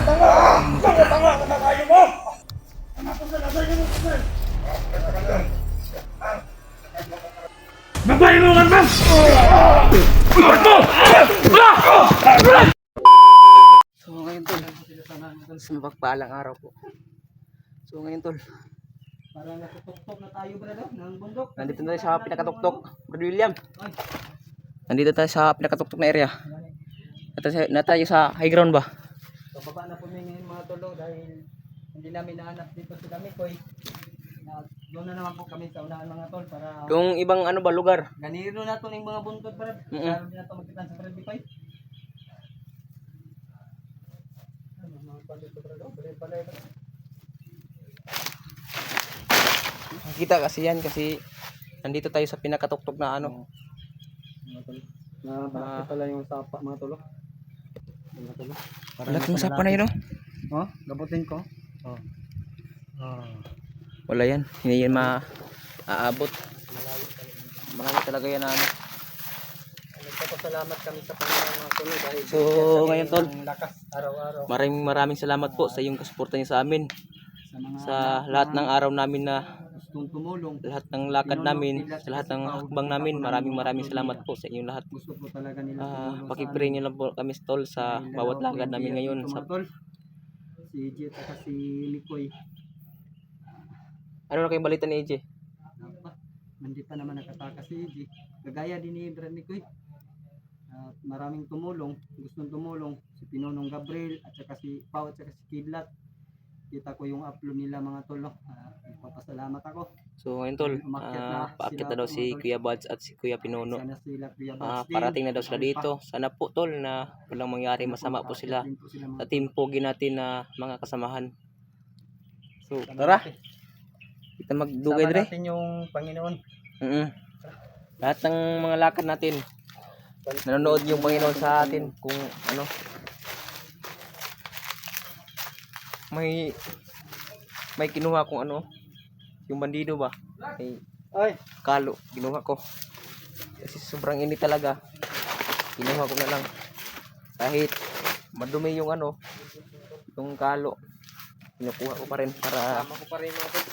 Tanga-tanga ka na kayo mo! Ano sa lasay mo? Babae mo nga man! So ngayon tol, sa mapagpalang araw po. So ngayon tol, Parang natutuktok na tayo brado ng bundok. nandito na tayo sa pinakatuktok, Brad William. Nandito tayo sa pinakatuktok na area. Na tayo sa high ground ba? So baba na po ngayon mga tolo dahil hindi namin nahanap dito si Mikoy. Doon na naman po kami sa unahan mga tol para Yung ibang ano ba lugar? ganiro na to ng mga buntod brad. Para din na to magkita sa Brad Mikoy. Ano mga palito brado? Brad pala ito. Kita kasi yan kasi nandito tayo sa pinakatuktok na ano. Mga tol. Na malaki pala yung sapa mga tolo. Mga tolo. Laki mo sapa na yun, no? Oh, gabutin ko. Oh. Wala yan, hindi yan maaabot. Malayo talaga yan na ano. Nagpapasalamat kami sa Panginoon mga tolo dahil So ngayon tol, ng lakas araw-araw maraming salamat po sa iyong kasuporta niyo sa amin. sa mga Sa lahat ng araw namin na gustong tumulong. lahat ng lakad namin, sa lahat ng hakbang namin, maraming salamat po sa inyong lahat. Gusto po talaga nila tumulong Pakipray niyo lang po kami tol sa bawat lakad namin ngayon. sa tol. Si Jet at si Mikoy. Ano na kayong balita ni AJ? Hindi pa naman nakataka si Jet. Kagaya din ni Brad Mikoy. At maraming tumulong, gustong tumulong si Pinonong Gabriel at saka si Pau at saka si Kidlat. Kita ko yung upload nila mga tol. Nagpapasalamat ako. So ngayon tol, paakyat na daw si Kuya Buds at si Kuya Pinono. Sana sila Kuya Buds din. Parating na daw sila dito. Sana po tol na walang mangyari masama po sila sa team pogi natin na mga kasamahan. So tara, kita magdugay Sama dire. natin yung Panginoon. Lahat ng mga lakad natin, nanonood yung Panginoon sa atin kung ano. May kinuha kong ano, yung bandido ba? Ay, Kalo, kinuha ko. Kasi sobrang init talaga. Kinuha ko na lang. Kahit madumi yung ano, yung kalo. Kinukuha ko pa rin para tama ko pa rin mga tol.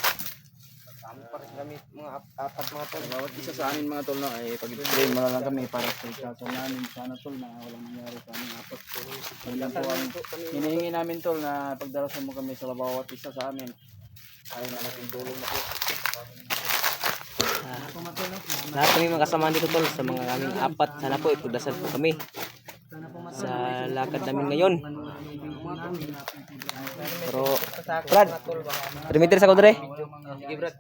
tama pa rin kami mga apat mga tol. Bawat isa sa amin mga tol, no, ay pag-pray mo na lang kami para sa ikasal namin. Sana tol na walang nangyari sa aming apat. Yun lang po ang hinihingi namin tol na pagdarasan mo kami sa bawat isa sa amin. Ay na natin tulong na po. Lahat kami mga kasama dito tol sa mga aming apat. Sana po ipagdasal po kami sa lakad namin ngayon. Pero Brad, 3 meters ako dre. Sige Brad.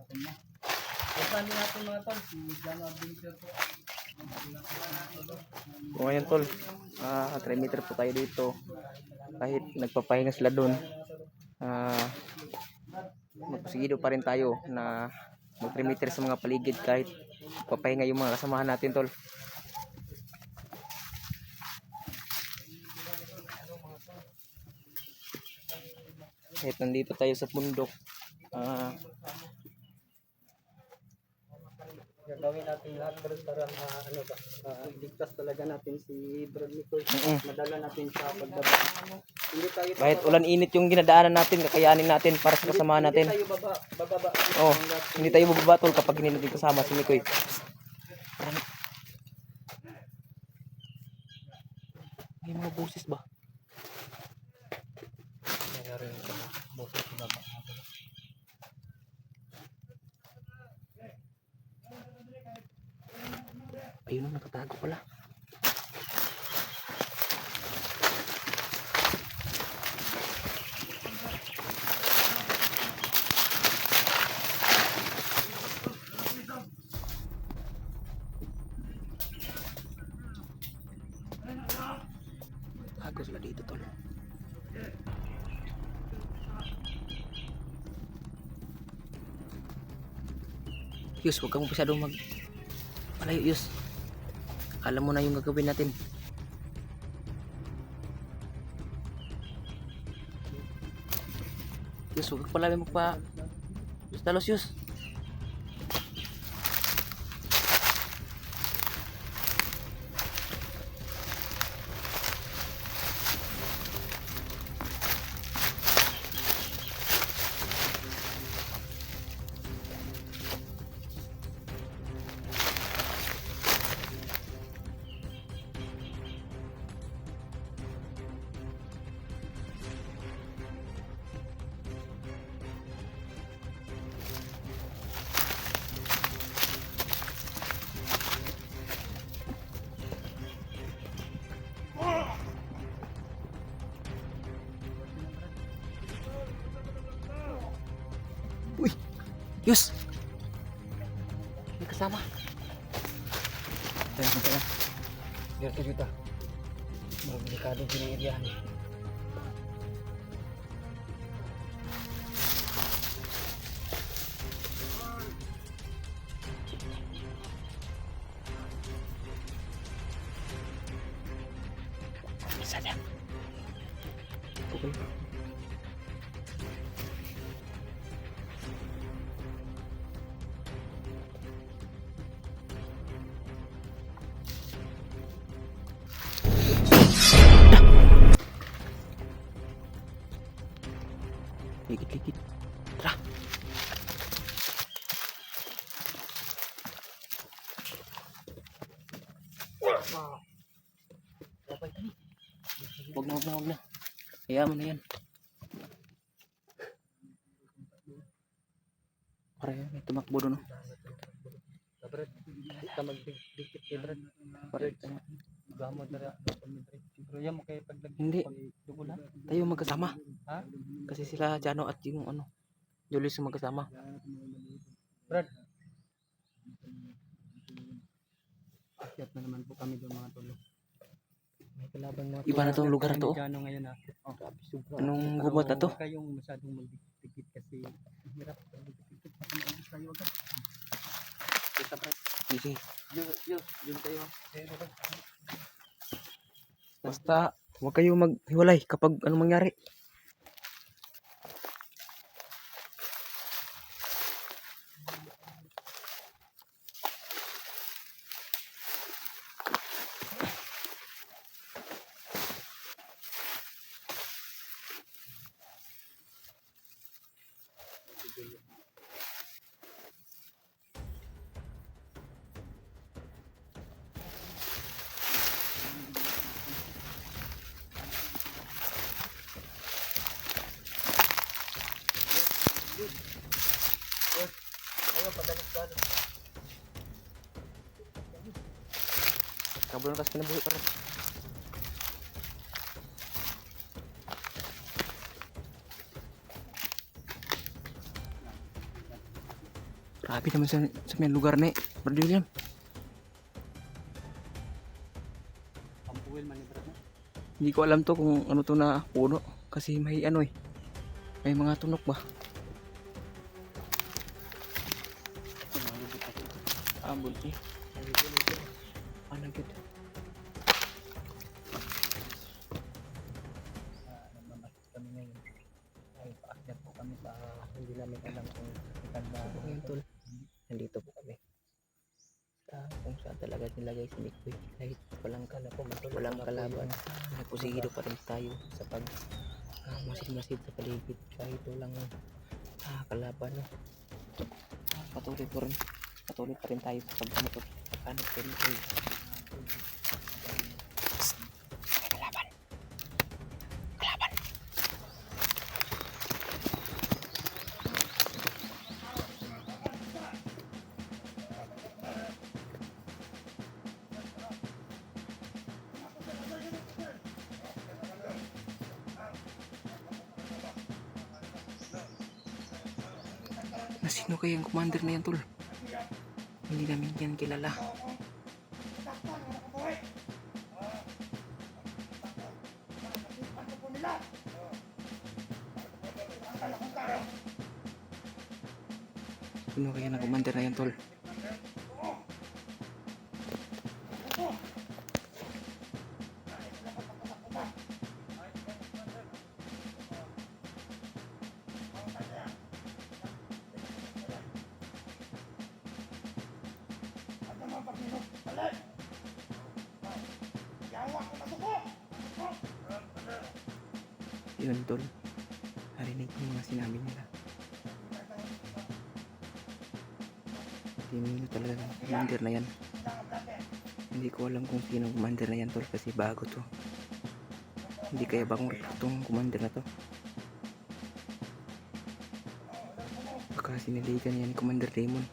Kasali natin mga tol, si Jano Adventure po. So ngayon tol, 3 meter po tayo dito. Kahit nagpapahinga sila doon, magpusigido pa rin tayo na mag 3 meter sa mga paligid kahit papahinga yung mga kasamahan natin tol. Kahit nandito tayo sa bundok, Gagawin natin lahat Brad para ano ba, ligtas talaga natin si Brad Mikoy. Madala natin sa pagbaba. Hindi tayo kahit ulan init yung dinadaanan natin, kakayanin natin para sa kasamahan natin. tayo bababa. Oh, hindi tayo bababa tol kapag hindi natin kasama si Mikoy. May mga boses ba? Ayun, nakatago pala. Tago sila dito tol. Yus, huwag kang masyadong palayo, Yus. Alam mo na yung gagawin natin. Yus, huwag pala magpa Yus, talos Yus. Yus! May kasama. Kaya masaya. Dito dito. Delikado pinangyayahan. Isa na. Okay. Ligit-ligit. Tara. Huwag na. Kaya mo na yan. Pare, may tumakbo doon. Brad, ka magdikit kay Brad. Pare, Gamot na rin. Pero yan mo kayo hindi. dugulan. Tayo magkasama. Ha? Kasi sila Jano at yung ano, Julius yung magkasama. Brad. Akyat na naman po kami doon mga tolo. May kalaban mga Iba na tong lugar na to. Diyan ngayon ha. Anong gubat na to? Huwag kayong masyadong magdikit kasi hirap magdikit pa kung maubos tayo agad. Kita Brad. Sige. Yun tayo. Basta, huwag kayo maghiwalay kapag anong mangyari. Kabulan kas kinabuhi pa rin. Grabe naman sa may lugar na eh. Brad William. Pampuwil man ni Brad. Hindi ko alam to kung ano to na puno. Kasi may ano eh. May mga tunok ba? Ambon eh. Ano gud? Nagmamasok kami ngayon. Ay, paakyat po kami sa hindi namin alam kung ikan ba. Ngayon tol. Nandito po kami. Sa kung saan talaga nilagay si Mikoy. Kahit walang kalaban. Nagpusigido pa rin tayo sa pag masid-masid sa paligid. Kahit walang kalaban. No? Patuloy pa rin tayo sa paghanap kay Mikoy. Kalaban. Na sino kaya yung commander na yan tol? Hindi namin yan kilala. Sino kaya na commander na yan tol? Yun tol, narinig ko yung mga sinabi nila. Hindi talaga ng commander na yan. Hindi ko alam kung sino commander na yan tol kasi bago to. Hindi kaya bagong recruit tong commander na to. Baka siniligan yan ni Commander Raymond.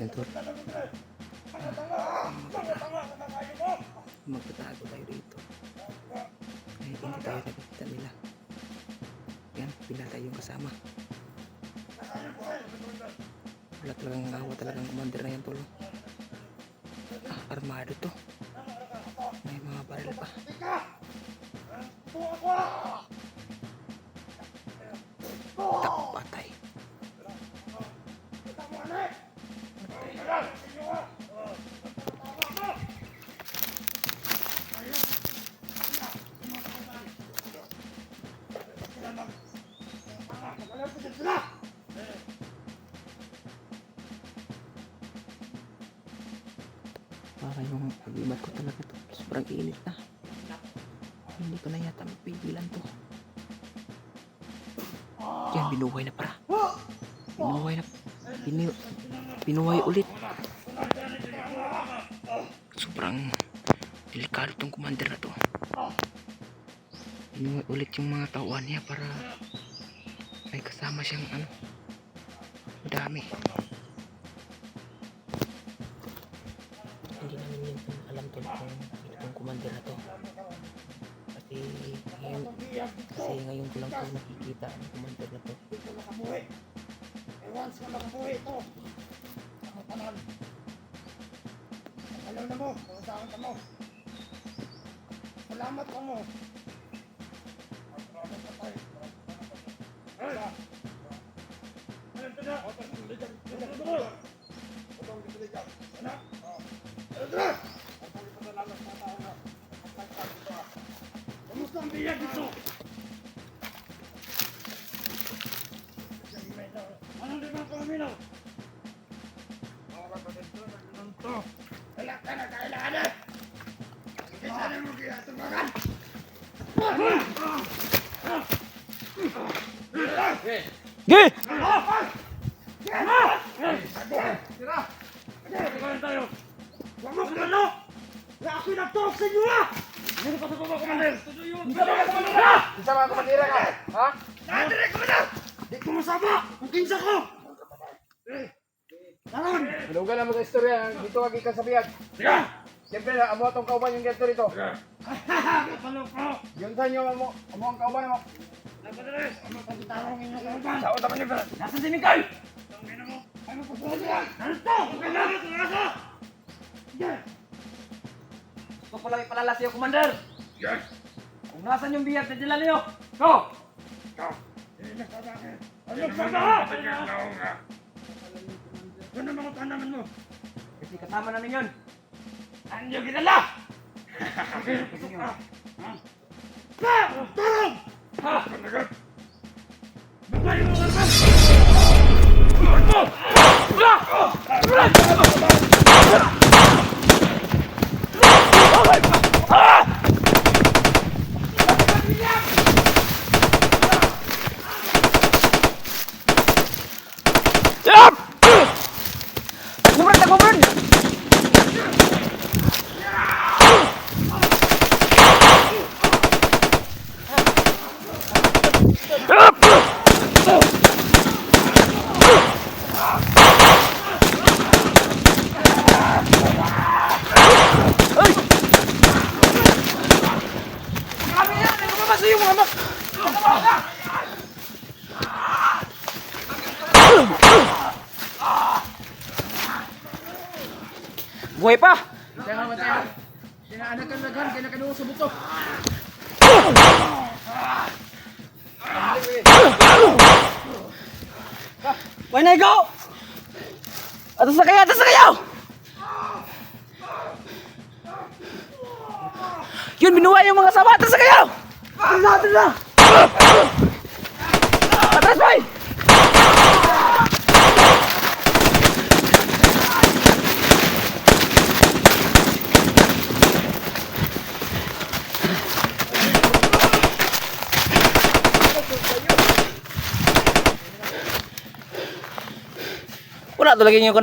Yan tol. Magtatago tayo rito. Kahit hindi tayo nakikita nila. Yan, pila tayong kasama. Wala talagang awa talagang commander na yan tol. Armado to. May mga baril pa. Tak, patay. Para yung pag-imat ko talaga to. Sobrang init na. Hindi ko na yata mapigilan to. Yan, binuhay na para. Binuhay na. Binuhay ulit. Sobrang delikado tong commander na to. Binuhay ulit yung mga tauhan niya para may kasama siyang ano. Madami. Hindi namin yun alam to kung itong commander na to. Kasi ngayon ko lang po nakikita ang commander na to. Once ka nakabuhi ito. Ang tanan. Alam na mo, kung saan ka mo. Salamat ka mo. Salamat ka tayo. Ay! Alam ka na! Otong ligan! Ligan mo! Otong ligan! Ano? Alam ka! Otong ligan na lang sa tao na. Kamusta ang biyag dito? Anong limang pamaminaw? Mga kapatid to, wala ka na kailangan! Isa na mo kaya tumakan! Ge! Tira! Kaya tayo! Huwag mo kumano! Kaya ako'y nagtuok sa inyo ha! Hindi pa sa baba, Commander! Hindi ka ba kumandira? Isa mga kumandira ka, ha? Nakatira, Commander! Di ko masama! Ang kinsa ko! Taron! Malugan na mga istorya, dito kag ikasabihan. Tiga! Siyempre, amo atong kauban yung ganito rito. Kapalo ko! Yun sa inyo, amo ang kauban mo. Napadalis! Ano pang tarong inyong kauban? Sao taman niyo, Brad? Nasaan si Mikael? Ang ina mo! Ano pa pala yan? Narito! Kailangan ito nasa! Sige! Gusto ko lang ipalala sa iyo, commander. Yes! Kung nasan yung biyag, nadala niyo. Go! Ano pa ba? Ano mga tanaman mo? Kasi kasama namin yun. Ano ginala? Tarong! Ha! Panagat! Babae mo naman! Buhay pa! Jangan macam. Anakan laghan, kaya nakaduwa sa buto. Why na go? Atas na kayo! Atas na kayo! Yun, binuhay yung mga sama! Atas na kayo! Atas na! Atas, boy! Wala talaga yung